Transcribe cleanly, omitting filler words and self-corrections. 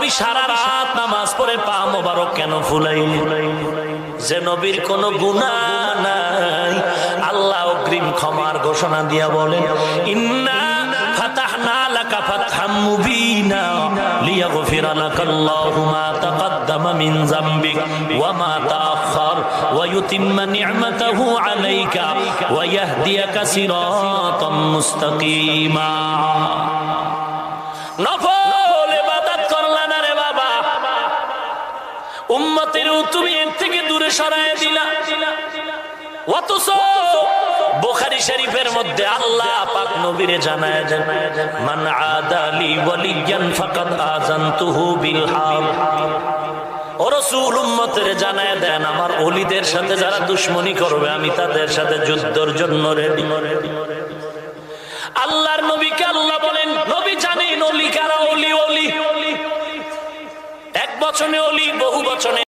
নবী সারা রাত নামাজ পড়ে পা মোবারক কেন ফুলাইলেন? যে নবীর কোনো গুনাহ নাই, আল্লাহ অগ্রিম ক্ষমার ঘোষণা দিয়া বলেন, ইন্না ফাতাহনা লাকা ফাতহাম মুবিনা লিয়াগফিরা লাকাল্লাহু মা তাকাদ্দামা মিন যামবিক ওয়া মা তাআখার ওয়া ইউতিম্মা নি'মাতাহু আলাইকা ওয়া ইয়াহদিয়াকা সিরাতাম মুস্তাকিমা। নফল ইবাদত করলা না রে বাবা, উম্মতের তুমি এর থেকে দূরে সরায় দিলা। অথচ বুখারী শরীফের মধ্যে আল্লাহ পাক নবীরে জানায় দেন, মান আদালি ওয়ালিয়ান ফাকাদ আযানতুহু বিল হারব। ও রাসূল, উম্মতের জানায় দেন, আমার ওলিদের সাথে যারা দুশমনি করবে আমি তাদের সাথে যুদ্ধের জন্য রেডি। আল্লাহর নবীকে আল্লাহ বলেন, নবী জানেন ওলি কারা, ওলি ওলি এক বচনে ওলি, বহু বচনে